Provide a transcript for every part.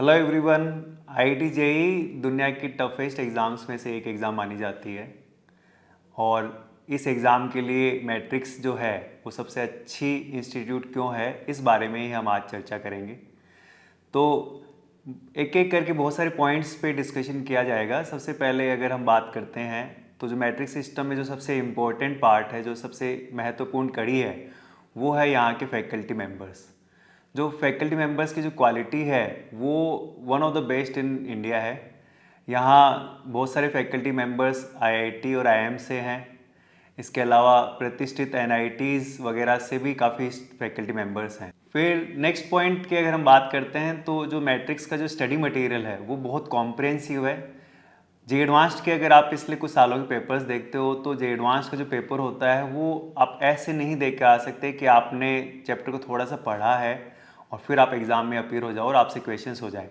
Hello everyone. IIT JEE दुनिया की toughest exams में से एक एग्ज़ाम मानी जाती है और इस एग्ज़ाम के लिए मैट्रिक्स जो है वो सबसे अच्छी इंस्टीट्यूट क्यों है, इस बारे में ही हम आज चर्चा करेंगे। तो एक एक करके बहुत सारे पॉइंट्स पे डिस्कशन किया जाएगा। सबसे पहले अगर हम बात करते हैं तो जो मैट्रिक्स सिस्टम में जो सबसे इम्पोर्टेंट पार्ट है, जो सबसे महत्वपूर्ण कड़ी है, वो है यहाँ के फैकल्टी मेंबर्स। जो फैकल्टी मेंबर्स की जो क्वालिटी है वो one of the best in India है। यहाँ बहुत सारे फैकल्टी मेंबर्स आईआईटी और आईएम से हैं। इसके अलावा प्रतिष्ठित एनआईटीज़ वगैरह से भी काफ़ी फैकल्टी मेंबर्स हैं। फिर नेक्स्ट पॉइंट की अगर हम बात करते हैं तो जो मैट्रिक्स का जो स्टडी मटेरियल है वो बहुत कॉम्प्रिहेंसिव है। जे एडवांस्ड के अगर आप पिछले कुछ सालों के पेपर्स देखते हो तो जे एडवांस्ड का जो पेपर होता है वो आप ऐसे नहीं देख के आ सकते कि आपने चैप्टर को थोड़ा सा पढ़ा है और फिर आप एग्ज़ाम में अपीयर हो जाओ और आपसे क्वेश्चंस हो जाए।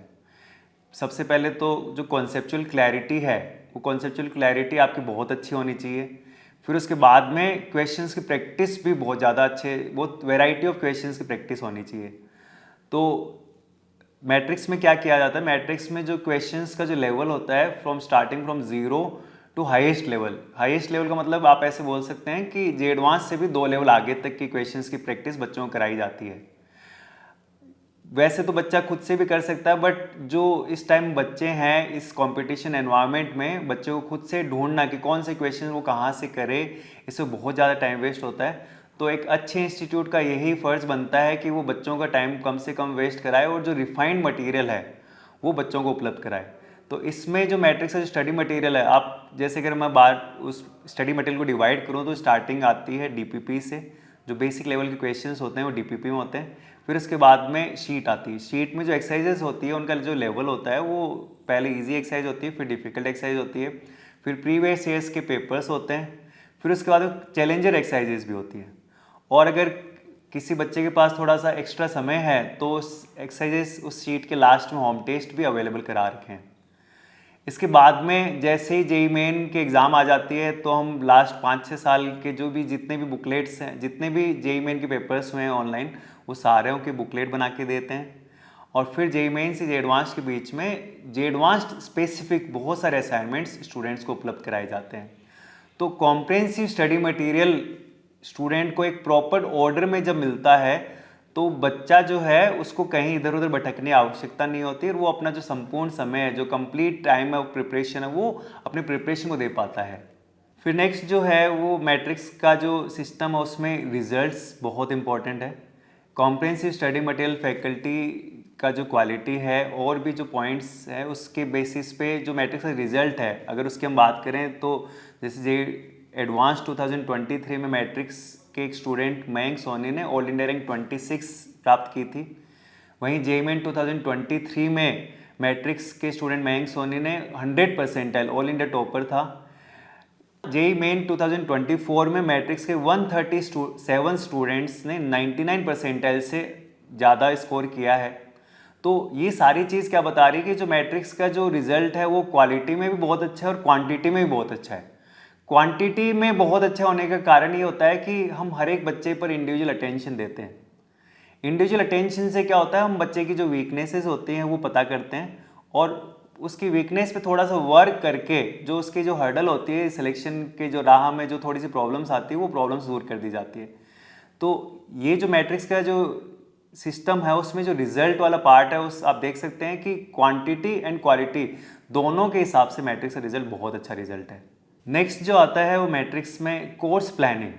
सबसे पहले तो जो कॉन्सेप्चुअल क्लैरिटी है वो कॉन्सेप्चुअल क्लैरिटी आपकी बहुत अच्छी होनी चाहिए। फिर उसके बाद में क्वेश्चंस की प्रैक्टिस भी बहुत ज़्यादा बहुत वैरायटी ऑफ क्वेश्चंस की प्रैक्टिस होनी चाहिए। तो मैट्रिक्स में क्या किया जाता है, मैट्रिक्स में जो क्वेश्चंस का जो लेवल होता है starting from zero to highest level का मतलब आप ऐसे बोल सकते हैं कि जे एडवांस से भी 2 लेवल आगे तक की क्वेश्चंस की प्रैक्टिस बच्चों को कराई जाती है। वैसे तो बच्चा खुद से भी कर सकता है, बट जो इस टाइम बच्चे हैं इस कंपटीशन एनवायरनमेंट में, बच्चे को खुद से ढूंढना कि कौन से क्वेश्चन वो कहाँ से करे, इससे बहुत ज़्यादा टाइम वेस्ट होता है। तो एक अच्छे इंस्टीट्यूट का यही फ़र्ज़ बनता है कि वो बच्चों का टाइम कम से कम वेस्ट कराए और जो रिफाइंड मटेरियल है वो बच्चों को उपलब्ध कराए। तो इसमें जो मैट्रिक्स का जो स्टडी मटेरियल है, आप जैसे अगर मैं बात उस स्टडी मटेरियल को डिवाइड करूँ तो स्टार्टिंग आती है डीपीपी से। जो बेसिक लेवल के क्वेश्चंस होते हैं वो डीपीपी में होते हैं। फिर उसके बाद में शीट आती है। शीट में जो एक्सरसाइजेस होती है उनका जो लेवल होता है वो पहले इजी एक्सरसाइज होती है, फिर डिफिकल्ट एक्सरसाइज होती है, फिर प्रीवियस ईयर्स के पेपर्स होते हैं, फिर उसके बाद चैलेंजर एक्सरसाइजेस भी होती हैं। और अगर किसी बच्चे के पास थोड़ा सा एक्स्ट्रा समय है तो उस एक्सरसाइजेस उस शीट के लास्ट में होम टेस्ट भी अवेलेबल करा रखे हैं। इसके बाद में जैसे ही जेई मेन के एग्ज़ाम आ जाती है तो हम लास्ट 5-6 साल के जो भी जितने भी बुकलेट्स हैं, जितने भी जेई मेन के पेपर्स हुए हैं ऑनलाइन, वो सारे के बुकलेट बना के देते हैं। और फिर जेई मेन से जे एडवांस के बीच में जे एडवांस्ड स्पेसिफिक बहुत सारे असाइनमेंट्स स्टूडेंट्स को उपलब्ध कराए जाते हैं। तो कॉम्प्रिहेंसिव स्टडी मटेरियल स्टूडेंट को एक प्रॉपर ऑर्डर में जब मिलता है तो बच्चा जो है उसको कहीं इधर उधर भटकने की आवश्यकता नहीं होती और वो अपना जो संपूर्ण समय है, जो कंप्लीट टाइम ऑफ प्रिपरेशन है, वो अपने प्रिपरेशन को दे पाता है। फिर नेक्स्ट जो है वो मैट्रिक्स का जो सिस्टम है उसमें रिजल्ट्स बहुत इंपॉर्टेंट है। कॉम्प्रिहेंसिव स्टडी मटेरियल फैकल्टी का जो क्वालिटी है और भी जो पॉइंट्स है उसके बेसिस पे जो मैट्रिक्स का रिजल्ट है, अगर उसकी हम बात करें तो जैसे जे एडवांस 2023 में मैट्रिक्स के एक स्टूडेंट मयंक सोनी ने ऑल इंडिया रैंक 26 प्राप्त की थी। वहीं जेईई मेन 2023 में मैट्रिक्स के स्टूडेंट मयंक सोनी ने 100 परसेंटाइल ऑल इंडिया टॉपर था। जेईई मेन 2024 में मैट्रिक्स के 137 स्टूडेंट्स ने 99 परसेंटाइल से ज़्यादा स्कोर किया है। तो ये सारी चीज़ क्या बता रही है कि जो मैट्रिक्स का जो रिजल्ट है वो क्वालिटी में भी बहुत अच्छा है और क्वांटिटी में भी बहुत अच्छा है। क्वांटिटी में बहुत अच्छा होने का कारण ये होता है कि हम हर एक बच्चे पर इंडिविजुअल अटेंशन देते हैं। इंडिविजुअल अटेंशन से क्या होता है, हम बच्चे की जो वीकनेसेस होती हैं वो पता करते हैं और उसकी वीकनेस पे थोड़ा सा वर्क करके जो उसकी जो हर्डल होती है सिलेक्शन के जो राह में जो थोड़ी सी प्रॉब्लम्स आती है वो प्रॉब्लम्स दूर कर दी जाती है। तो ये जो मैट्रिक्स का जो सिस्टम है उसमें जो रिजल्ट वाला पार्ट है उस आप देख सकते हैं कि क्वांटिटी एंड क्वालिटी दोनों के हिसाब से मैट्रिक्स का रिजल्ट बहुत अच्छा रिजल्ट है। नेक्स्ट जो आता है वो मैट्रिक्स में कोर्स प्लानिंग।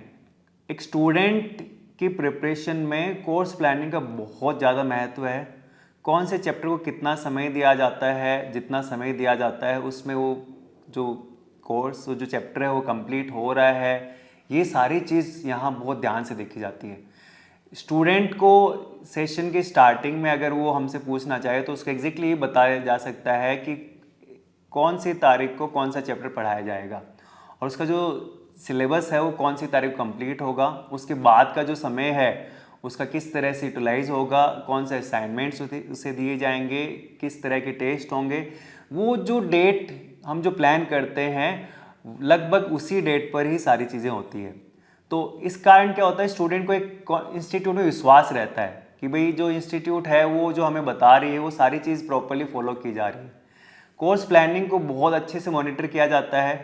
एक स्टूडेंट की प्रिपरेशन में कोर्स प्लानिंग का बहुत ज़्यादा महत्व है। कौन से चैप्टर को कितना समय दिया जाता है, जितना समय दिया जाता है उसमें वो जो कोर्स जो चैप्टर है वो कंप्लीट हो रहा है, ये सारी चीज़ यहाँ बहुत ध्यान से देखी जाती है। स्टूडेंट को सेशन की स्टार्टिंग में अगर वो हमसे पूछना चाहे तो उसको एग्जैक्टली ये बताया जा सकता है कि कौन सी तारीख को कौन सा चैप्टर पढ़ाया जाएगा और उसका जो सिलेबस है वो कौन सी तारीख कंप्लीट होगा, उसके बाद का जो समय है उसका किस तरह से यूटिलाइज होगा, कौन से असाइनमेंट्स उसे दिए जाएंगे, किस तरह के टेस्ट होंगे, वो जो डेट हम जो प्लान करते हैं लगभग उसी डेट पर ही सारी चीज़ें होती है। तो इस कारण क्या होता है, स्टूडेंट को एक इंस्टीट्यूट में विश्वास रहता है कि भाई जो इंस्टीट्यूट है वो जो हमें बता रही है वो सारी चीज़ प्रॉपरली फॉलो की जा रही है। कोर्स प्लानिंग को बहुत अच्छे से मॉनिटर किया जाता है।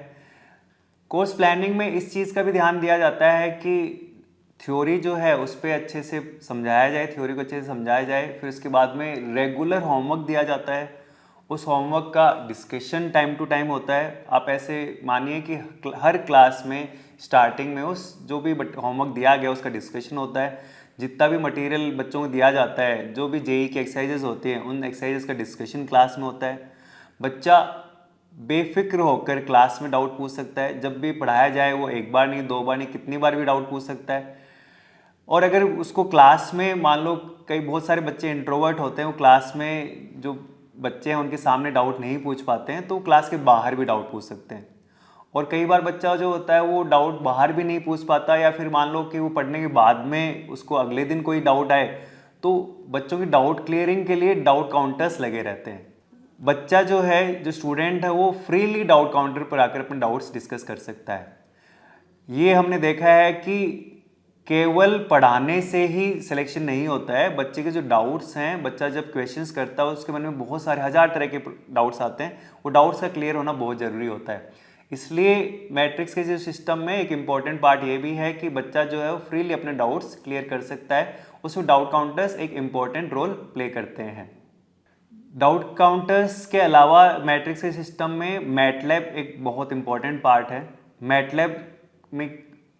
कोर्स प्लानिंग में इस चीज़ का भी ध्यान दिया जाता है कि थ्योरी जो है उस पर अच्छे से समझाया जाए, थ्योरी को अच्छे से समझाया जाए। फिर उसके बाद में रेगुलर होमवर्क दिया जाता है। उस होमवर्क का डिस्कशन टाइम टू टाइम होता है। आप ऐसे मानिए कि हर क्लास में स्टार्टिंग में उस जो भी होमवर्क दिया गया उसका डिस्कशन होता है। जितना भी मटेरियल बच्चों को दिया जाता है, जो भी जेई की एक्सरसाइजेस होती हैं, उन एक्सरसाइजेस का डिस्कशन क्लास में होता है। बच्चा बेफिक्र होकर क्लास में डाउट पूछ सकता है। जब भी पढ़ाया जाए वो एक बार नहीं, दो बार नहीं, कितनी बार भी डाउट पूछ सकता है। और अगर उसको क्लास में मान लो कई बहुत सारे बच्चे इंट्रोवर्ट होते हैं, वो क्लास में जो बच्चे हैं उनके सामने डाउट नहीं पूछ पाते हैं, तो क्लास के बाहर भी डाउट पूछ सकते हैं। और कई बार बच्चा जो होता है वो डाउट बाहर भी नहीं पूछ पाता, या फिर मान लो कि वो पढ़ने के बाद में उसको अगले दिन कोई डाउट आए, तो बच्चों की डाउट क्लियरिंग के लिए डाउट काउंटर्स लगे रहते हैं। बच्चा जो है, जो स्टूडेंट है, वो फ्रीली डाउट काउंटर पर आकर अपने डाउट्स डिस्कस कर सकता है। ये हमने देखा है कि केवल पढ़ाने से ही सिलेक्शन नहीं होता है। बच्चे के जो डाउट्स हैं, बच्चा जब क्वेश्चंस करता है उसके मन में बहुत सारे हजार तरह के डाउट्स आते हैं, वो डाउट्स का क्लियर होना बहुत ज़रूरी होता है। इसलिए मैट्रिक्स के जो सिस्टम में एक इम्पॉर्टेंट पार्ट ये भी है कि बच्चा जो है वो फ्रीली अपने डाउट्स क्लियर कर सकता है। उसमें डाउट काउंटर्स एक इम्पॉर्टेंट रोल प्ले करते हैं। डाउट काउंटर्स के अलावा मैट्रिक्स के सिस्टम में मैटलैब एक बहुत इंपॉर्टेंट पार्ट है। मैटलैब में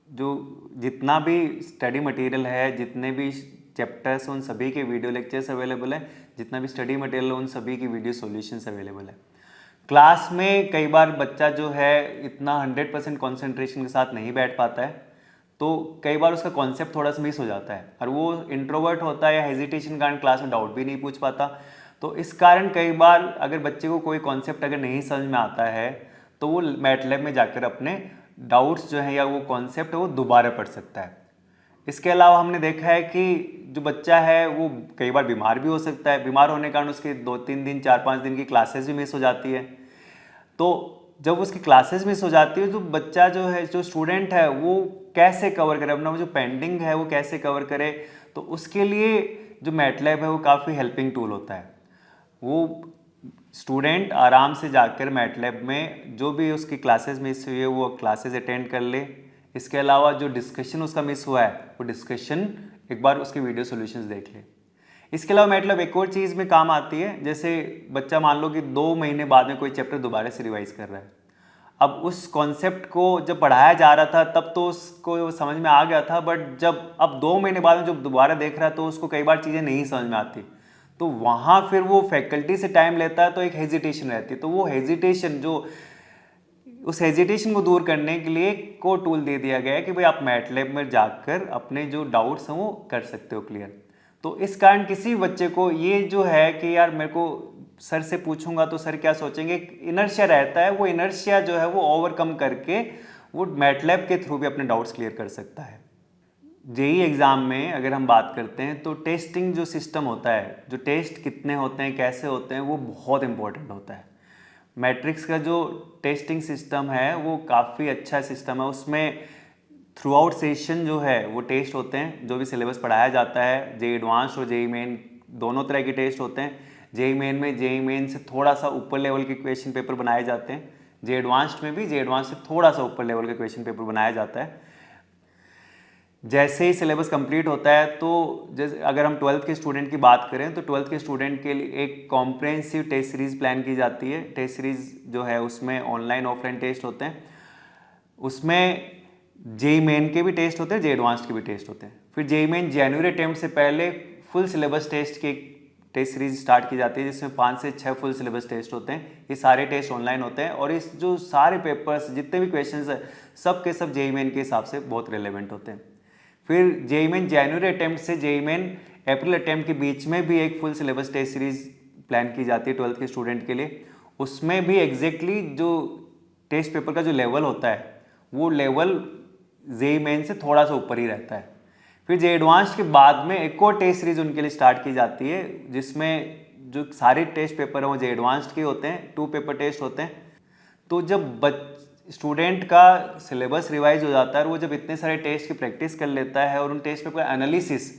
जो जितना भी स्टडी मटेरियल है, जितने भी चैप्टर्स, उन सभी के वीडियो लेक्चर्स अवेलेबल है। जितना भी स्टडी मटेरियल है उन सभी की वीडियो सॉल्यूशंस अवेलेबल है। क्लास में कई बार बच्चा जो है इतना 100% कॉन्सेंट्रेशन के साथ नहीं बैठ पाता है, तो कई बार उसका कॉन्सेप्ट थोड़ा सा मिस हो जाता है, और वो इंट्रोवर्ट होता है या हेजिटेशन के कारण क्लास में डाउट भी नहीं पूछ पाता। तो इस कारण कई बार अगर बच्चे को कोई कॉन्सेप्ट अगर नहीं समझ में आता है, तो वो मैटलैब में जाकर अपने डाउट्स जो है या वो कॉन्सेप्ट है वो दोबारा पढ़ सकता है। इसके अलावा हमने देखा है कि जो बच्चा है वो कई बार बीमार भी हो सकता है। बीमार होने के कारण उसके 2-3 दिन, 4-5 दिन की क्लासेस भी मिस हो जाती है। तो जब उसकी क्लासेस मिस हो जाती है, तो बच्चा जो है, जो स्टूडेंट है, वो कैसे कवर करे अपना, वो जो पेंडिंग है वो कैसे कवर करे। तो उसके लिए जो मैटलैब है वो काफ़ी हेल्पिंग टूल होता है। वो स्टूडेंट आराम से जाकर मैटलैब में जो भी उसकी क्लासेस मिस हुई है वो क्लासेस अटेंड कर ले। इसके अलावा जो डिस्कशन उसका मिस हुआ है वो डिस्कशन एक बार उसके वीडियो सॉल्यूशंस देख ले। इसके अलावा मैटलैब एक और चीज़ में काम आती है। जैसे बच्चा मान लो कि 2 महीने बाद में कोई चैप्टर दोबारा से रिवाइज कर रहा है। अब उस कॉन्सेप्ट को जब पढ़ाया जा रहा था तब तो उसको समझ में आ गया था, बट जब अब 2 महीने बाद में जब दोबारा देख रहा है तो उसको कई बार चीज़ें नहीं समझ में आती। तो वहाँ फिर वो फैकल्टी से टाइम लेता है, तो एक हेजिटेशन रहती है। तो वो हेजिटेशन जो उस हेजिटेशन को दूर करने के लिए को टूल दे दिया गया है कि भाई आप मैटलैब में जाकर अपने जो डाउट्स हैं वो कर सकते हो क्लियर। तो इस कारण किसी बच्चे को ये जो है कि यार मेरे को सर से पूछूंगा तो सर क्या सोचेंगे, इनर्शिया रहता है, वो इनर्शिया जो है वो ओवरकम करके वो मैटलैब के थ्रू भी अपने डाउट्स क्लियर कर सकता है। जेई एग्ज़ाम में अगर हम बात करते हैं तो टेस्टिंग जो सिस्टम होता है, जो टेस्ट कितने होते हैं, कैसे होते हैं, वो बहुत इंपॉर्टेंट होता है। मैट्रिक्स का जो टेस्टिंग सिस्टम है वो काफ़ी अच्छा सिस्टम है। उसमें थ्रू आउट सेशन जो है वो टेस्ट होते हैं। जो भी सिलेबस पढ़ाया जाता है, जेई एडवांस और जेई मेन दोनों तरह के टेस्ट होते हैं। जेई मेन में जेई मेन से थोड़ा सा ऊपर लेवल के क्वेश्चन पेपर बनाए जाते हैं। जेई एडवांस्ड में भी जेई एडवांस से थोड़ा सा ऊपर लेवल का क्वेश्चन पेपर बनाया जाता है। जैसे ही सिलेबस कंप्लीट होता है, तो जैसे अगर हम 12th के स्टूडेंट की बात करें तो 12th के स्टूडेंट के लिए एक कॉम्प्रहेंसिव टेस्ट सीरीज़ प्लान की जाती है। टेस्ट सीरीज़ जो है उसमें ऑनलाइन ऑफलाइन टेस्ट होते हैं। उसमें जेई मेन के भी टेस्ट होते हैं, जेई एडवांस्ड के भी टेस्ट होते हैं। फिर जेई मेन जनवरी अटेम्प्ट से पहले फुल सिलेबस टेस्ट की टेस्ट सीरीज स्टार्ट की जाती है, जिसमें 5 से 6 फुल सिलेबस टेस्ट होते हैं। ये सारे टेस्ट ऑनलाइन होते हैं, और इस जो सारे पेपर्स जितने भी क्वेश्चंस है सब के सब जेई मेन के हिसाब से बहुत रिलेवेंट होते हैं। फिर जेई मेन जनवरी अटेम्प्ट से जेई मेन अप्रैल अटेम्प्ट के बीच में भी एक full syllabus test series plan की जाती है 12th के स्टूडेंट के लिए। उसमें भी एग्जैक्टली जो टेस्ट पेपर का जो लेवल होता है वो लेवल जेई मेन से थोड़ा सा ऊपर ही रहता है। फिर जेई एडवांस्ड के बाद में एक और टेस्ट सीरीज उनके लिए स्टार्ट की जाती है, जिसमें जो सारे टेस्ट पेपर हैं वो जेई एडवांस्ड के होते हैं, 2 पेपर टेस्ट होते हैं। तो जब स्टूडेंट का सिलेबस रिवाइज हो जाता है और वो जब इतने सारे टेस्ट की प्रैक्टिस कर लेता है और उन टेस्ट पेपर का एनालिसिस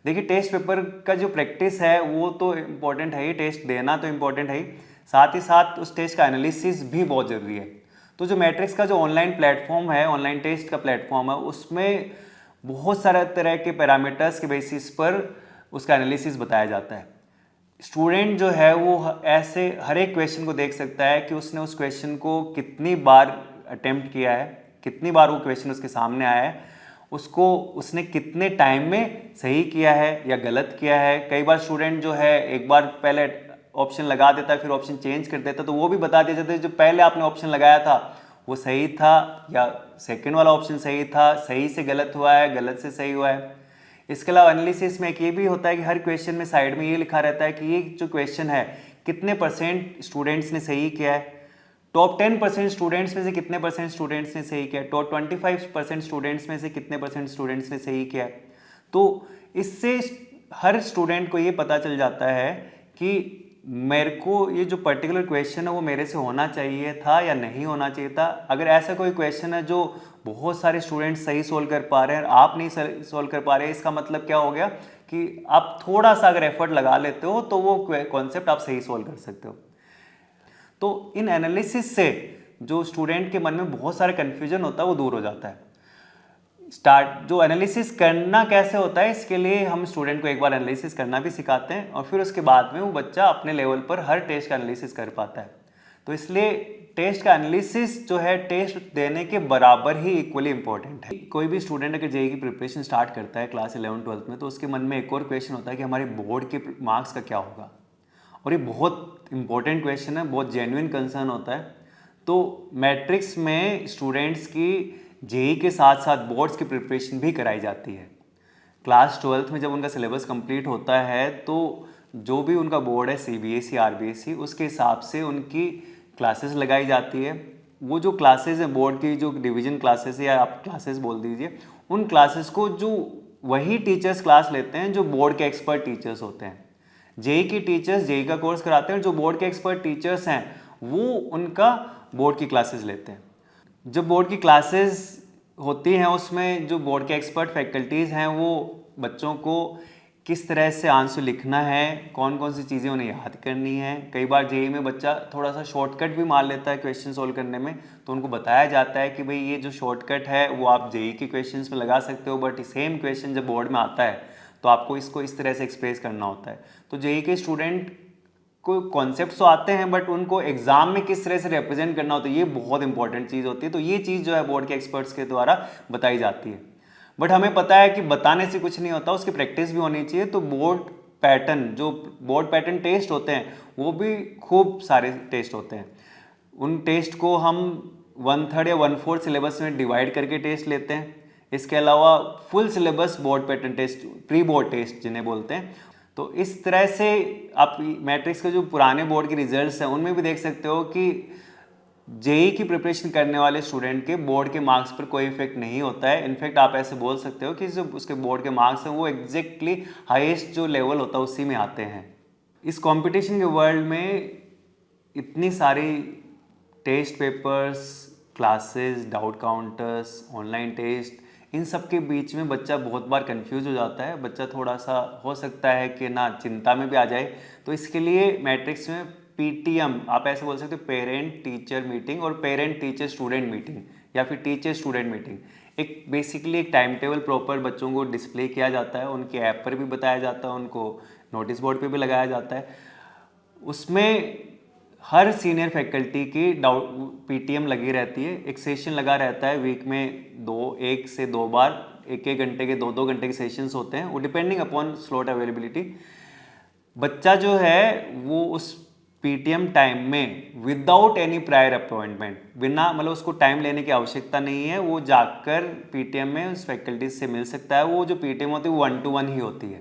देखिए टेस्ट पेपर का जो प्रैक्टिस है वो तो इम्पोर्टेंट है ही, टेस्ट देना तो इम्पोर्टेंट है ही, साथ ही साथ उस टेस्ट का एनालिसिस भी बहुत ज़रूरी है। तो जो मैट्रिक्स का जो ऑनलाइन प्लेटफॉर्म है, ऑनलाइन टेस्ट का प्लेटफॉर्म है, उसमें बहुत सारे तरह के पैरामीटर्स के बेसिस पर उसका एनालिसिस बताया जाता है। स्टूडेंट जो है वो ऐसे हर एक क्वेश्चन को देख सकता है कि उसने उस क्वेश्चन को कितनी बार अटेम्प्ट किया है, कितनी बार वो क्वेश्चन उसके सामने आया है, उसको उसने कितने टाइम में सही किया है या गलत किया है। कई बार स्टूडेंट जो है एक बार पहले ऑप्शन लगा देता है, फिर ऑप्शन चेंज कर देता है, तो वो भी बता दिया जाता है जो पहले आपने ऑप्शन लगाया था वो सही था या सेकेंड वाला ऑप्शन सही था, सही से गलत हुआ है, गलत से सही हुआ है। इसके अलावा एनालिसिस में एक ये भी होता है कि हर क्वेश्चन में साइड में ये लिखा रहता है कि ये जो क्वेश्चन है कितने % स्टूडेंट्स ने सही किया है, टॉप 10% स्टूडेंट्स में से कितने % स्टूडेंट्स ने सही किया है, टॉप 25% स्टूडेंट्स में से कितने % स्टूडेंट्स ने सही किया है। तो इससे हर स्टूडेंट को ये पता चल जाता है कि मेरे को ये जो पर्टिकुलर क्वेश्चन है वो मेरे से होना चाहिए था या नहीं होना चाहिए था। अगर ऐसा कोई क्वेश्चन है जो बहुत सारे स्टूडेंट्स सही सोल्व कर पा रहे हैं और आप नहीं सोल्व कर पा रहे हैं, इसका मतलब क्या हो गया कि आप थोड़ा सा अगर एफर्ट लगा लेते हो तो वो कॉन्सेप्ट आप सही सोल्व कर सकते हो। तो इन एनालिसिस से जो स्टूडेंट के मन में बहुत सारे कन्फ्यूजन होता है वो दूर हो जाता है। जो एनालिसिस करना कैसे होता है, इसके लिए हम स्टूडेंट को एक बार एनालिसिस करना भी सिखाते हैं और फिर उसके बाद में वो बच्चा अपने लेवल पर हर टेस्ट का एनालिसिस कर पाता है। तो इसलिए टेस्ट का एनालिसिस जो है टेस्ट देने के बराबर ही इक्वली इंपॉर्टेंट है। कोई भी स्टूडेंट अगर जेईई की प्रिपरेशन स्टार्ट करता है क्लास 11-12 में, तो उसके मन में एक और क्वेश्चन होता है कि हमारे बोर्ड के मार्क्स का क्या होगा। और ये बहुत इंपॉर्टेंट क्वेश्चन है, बहुत जेन्युइन कंसर्न होता है। तो मैट्रिक्स में स्टूडेंट्स की जेईई के साथ साथ बोर्ड्स की प्रिपरेशन भी कराई जाती है। क्लास 12th में जब उनका सिलेबस कंप्लीट होता है तो जो भी उनका बोर्ड है सीबीएसई आरबीएसई, उसके हिसाब से उनकी क्लासेस लगाई जाती है। वो जो क्लासेस हैं बोर्ड की, जो डिवीजन क्लासेस या आप क्लासेस बोल दीजिए, उन क्लासेस को जो वही टीचर्स क्लास लेते हैं जो बोर्ड के एक्सपर्ट टीचर्स होते हैं। जेईई की टीचर्स जेईई का कोर्स कराते हैं, जो बोर्ड के एक्सपर्ट टीचर्स हैं वो उनका बोर्ड की क्लासेस लेते हैं। जब बोर्ड की क्लासेस होती हैं उसमें जो बोर्ड के एक्सपर्ट फैकल्टीज़ हैं वो बच्चों को किस तरह से आंसर लिखना है, कौन कौन सी चीज़ें उन्हें याद करनी है। कई बार जेईई में बच्चा थोड़ा सा शॉर्टकट भी मार लेता है क्वेश्चन सोल्व करने में, तो उनको बताया जाता है कि भाई ये जो शॉर्टकट है वो आप जेईई के क्वेश्चंस में लगा सकते हो, बट सेम क्वेश्चन जब बोर्ड में आता है तो आपको इसको इस तरह से एक्सप्रेस करना होता है। तो जेईई के स्टूडेंट को कॉन्सेप्ट्स तो आते हैं बट उनको एग्जाम में किस तरह से रिप्रेजेंट करना होता है ये बहुत इंपॉर्टेंट चीज़ होती है। तो ये चीज़ जो है बोर्ड के एक्सपर्ट्स के द्वारा बताई जाती है। बट हमें पता है कि बताने से कुछ नहीं होता, उसकी प्रैक्टिस भी होनी चाहिए। तो जो बोर्ड पैटर्न टेस्ट होते हैं वो भी खूब सारे टेस्ट होते हैं। उन टेस्ट को हम 1/3 या 1/4 सिलेबस में डिवाइड करके टेस्ट लेते हैं। इसके अलावा full syllabus board pattern test, pre board test जिन्हें बोलते हैं। तो इस तरह से आप मैट्रिक्स के जो पुराने बोर्ड के रिजल्ट्स हैं उनमें भी देख सकते हो कि जेईई की प्रिपरेशन करने वाले स्टूडेंट के बोर्ड के मार्क्स पर कोई इफेक्ट नहीं होता है। इनफैक्ट आप ऐसे बोल सकते हो कि जो उसके बोर्ड के मार्क्स हैं वो एग्जैक्टली हाईएस्ट जो लेवल होता है उसी में आते हैं। इस कंपटीशन के वर्ल्ड में इतनी सारी test papers, classes, doubt counters, online test, इन सब के बीच में बच्चा बहुत बार कंफ्यूज हो जाता है। बच्चा थोड़ा सा हो सकता है कि ना चिंता में भी आ जाए। तो इसके लिए मैट्रिक्स में पीटीएम, आप ऐसे बोल सकते हो पेरेंट टीचर मीटिंग और पेरेंट टीचर स्टूडेंट मीटिंग या फिर टीचर स्टूडेंट मीटिंग, एक बेसिकली एक टाइम टेबल प्रॉपर बच्चों को डिस्प्ले किया जाता है, उनके ऐप पर भी बताया जाता है, उनको नोटिस बोर्ड पे भी लगाया जाता है। उसमें हर सीनियर फैकल्टी की पीटीएम लगी रहती है, एक सेशन लगा रहता है वीक में 1 से 2 बार, 1-1 घंटे के 2-2 घंटे के सेशंस होते हैं, वो डिपेंडिंग अपॉन स्लॉट अवेलेबिलिटी। बच्चा जो है वो उस पीटीएम टाइम में विदाउट एनी प्रायर अपॉइंटमेंट, बिना मतलब उसको टाइम लेने की आवश्यकता नहीं है, वो जाकर पीटीएम में उस फैकल्टी से मिल सकता है। वो जो पीटीएम होती है वो 1-to-1 ही होती है।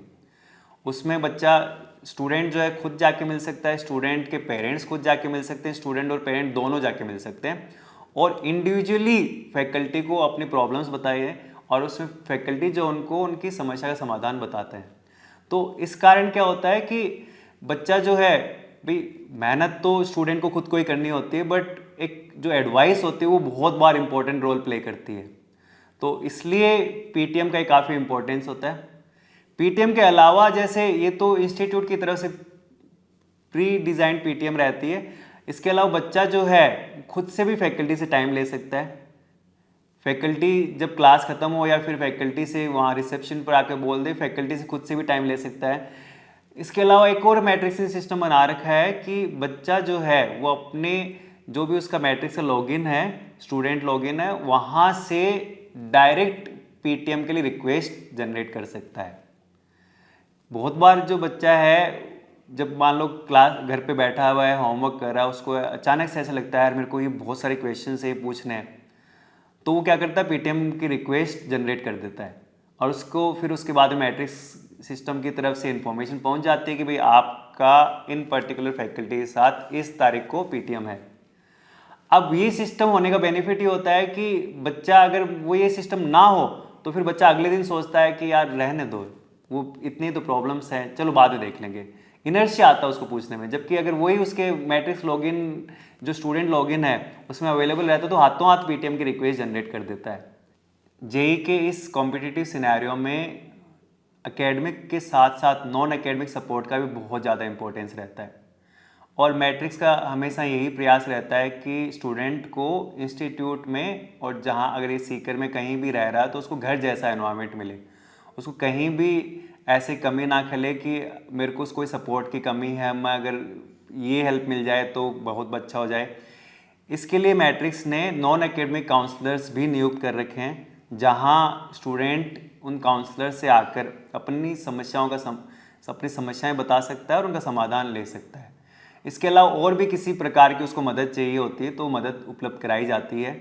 उसमें बच्चा स्टूडेंट जो है खुद जाके मिल सकता है, स्टूडेंट के पेरेंट्स खुद जाके मिल सकते हैं, स्टूडेंट और पेरेंट दोनों जाके मिल सकते हैं और इंडिविजुअली फैकल्टी को अपनी प्रॉब्लम्स बताइए और उसमें फैकल्टी जो उनको उनकी समस्या का समाधान बताते हैं। तो इस कारण क्या होता है कि बच्चा जो है भाई, मेहनत तो स्टूडेंट को खुद को ही करनी होती है, बट एक जो एडवाइस होती है वो बहुत बार इंपॉर्टेंट रोल प्ले करती है। तो इसलिए पीटीएम का काफ़ी इंपॉर्टेंस होता है। पीटीएम के अलावा जैसे ये तो इंस्टीट्यूट की तरफ से प्री डिज़ाइंड पीटीएम रहती है, इसके अलावा बच्चा जो है खुद से भी फैकल्टी से टाइम ले सकता है। फैकल्टी जब क्लास ख़त्म हो या फिर फैकल्टी से वहाँ रिसेप्शन पर आकर बोल दे, फैकल्टी से खुद से भी टाइम ले सकता है। इसके अलावा एक और मैट्रिक्स सिस्टम बना रखा है कि बच्चा जो है वो अपने जो भी उसका मैट्रिक्स का लॉगिन है, स्टूडेंट लॉगिन है, वहाँ से डायरेक्ट पीटीएम के लिए रिक्वेस्ट जनरेट कर सकता है। बहुत बार जो बच्चा है जब मान लो क्लास घर पे बैठा हुआ है, होमवर्क कर रहा है, उसको अचानक से ऐसा लगता है यार मेरे को ये बहुत सारे क्वेश्चन है पूछने हैं, तो वो क्या करता है पीटीएम की रिक्वेस्ट जनरेट कर देता है और उसको फिर उसके बाद में मैट्रिक्स सिस्टम की तरफ से इंफॉर्मेशन पहुंच जाती है कि भाई आपका इन पर्टिकुलर फैकल्टी के साथ इस तारीख को पीटीएम है। अब ये सिस्टम होने का बेनिफिट ये होता है कि बच्चा अगर वो ये सिस्टम ना हो तो फिर बच्चा अगले दिन सोचता है कि यार रहने दो, वो इतनी तो प्रॉब्लम्स हैं, चलो बाद में देख लेंगे, इनर्शिया आता है उसको पूछने में। जबकि अगर वही उसके मैट्रिक्स लॉगिन जो स्टूडेंट लॉगिन है उसमें अवेलेबल रहता है तो हाथों हाथ पीटीएम की रिक्वेस्ट जनरेट कर देता है। जेई के इस कॉम्पिटिटिव सिनेरियो में एकेडमिक के साथ साथ नॉन एकेडमिक सपोर्ट का भी बहुत ज़्यादा इंपॉर्टेंस रहता है और मैट्रिक्स का हमेशा यही प्रयास रहता है कि स्टूडेंट को इंस्टीट्यूट में और जहाँ अगर ये सीकर में कहीं भी रह रहा है तो उसको घर जैसा एनवायरनमेंट मिले, उसको कहीं भी ऐसी कमी ना खले कि मेरे को कोई सपोर्ट की कमी है, मैं अगर ये हेल्प मिल जाए तो बहुत अच्छा हो जाए। इसके लिए मैट्रिक्स ने नॉन एकेडमिक काउंसलर्स भी नियुक्त कर रखे हैं, जहां स्टूडेंट उन काउंसलर से आकर अपनी समस्याओं का अपनी समस्याएं बता सकता है और उनका समाधान ले सकता है। इसके अलावा और भी किसी प्रकार की उसको मदद चाहिए होती है तो मदद उपलब्ध कराई जाती है।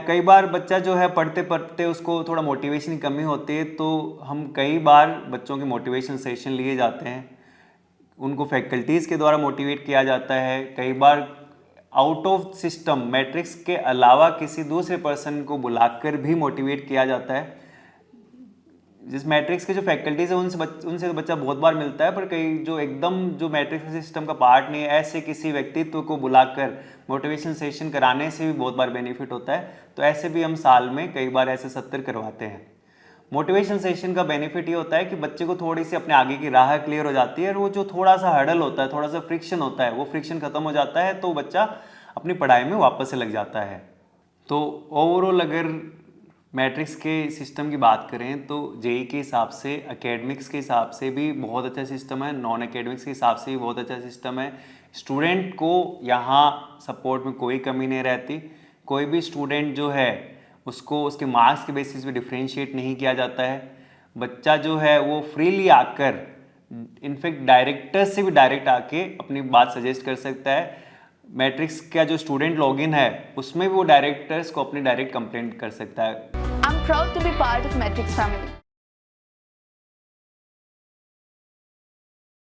कई बार बच्चा जो है पढ़ते पढ़ते उसको थोड़ा मोटिवेशन की कमी होती है तो हम कई बार बच्चों के मोटिवेशन सेशन लिए जाते हैं, उनको फैकल्टीज़ के द्वारा मोटिवेट किया जाता है। कई बार आउट ऑफ सिस्टम मैट्रिक्स के अलावा किसी दूसरे पर्सन को बुलाकर भी मोटिवेट किया जाता है। जिस मैट्रिक्स के जो फैकल्टीज़ है उनसे तो बच्चा बहुत बार मिलता है, पर कई जो एकदम जो मैट्रिक्स सिस्टम का पार्ट नहीं है ऐसे किसी व्यक्तित्व को बुलाकर मोटिवेशन सेशन कराने से भी बहुत बार बेनिफिट होता है। तो ऐसे भी हम साल में कई बार ऐसे सत्र करवाते हैं। मोटिवेशन सेशन का बेनिफिट ये होता है कि बच्चे को थोड़ी सी अपने आगे की राह क्लियर हो जाती है और वो जो थोड़ा सा हर्डल होता है, थोड़ा सा फ्रिक्शन होता है, वो फ्रिक्शन खत्म हो जाता है तो बच्चा अपनी पढ़ाई में वापस से लग जाता है। तो ओवरऑल अगर मैट्रिक्स के सिस्टम की बात करें तो जेई के हिसाब से, एकेडमिक्स के हिसाब से भी बहुत अच्छा सिस्टम है, नॉन एकेडमिक्स के हिसाब से भी बहुत अच्छा सिस्टम है। स्टूडेंट को यहाँ सपोर्ट में कोई कमी नहीं रहती। कोई भी स्टूडेंट जो है उसको उसके मार्क्स के बेसिस पे डिफ्रेंशिएट नहीं किया जाता है। बच्चा जो है वो फ्रीली आकर इनफैक्ट डायरेक्टर से भी डायरेक्ट आके अपनी बात सजेस्ट कर सकता है। मैट्रिक्स का जो स्टूडेंट लॉगिन है उसमें भी वो डायरेक्टर्स को अपनी डायरेक्ट कंप्लेंट कर सकता है। I'm proud to be part of Matrix family.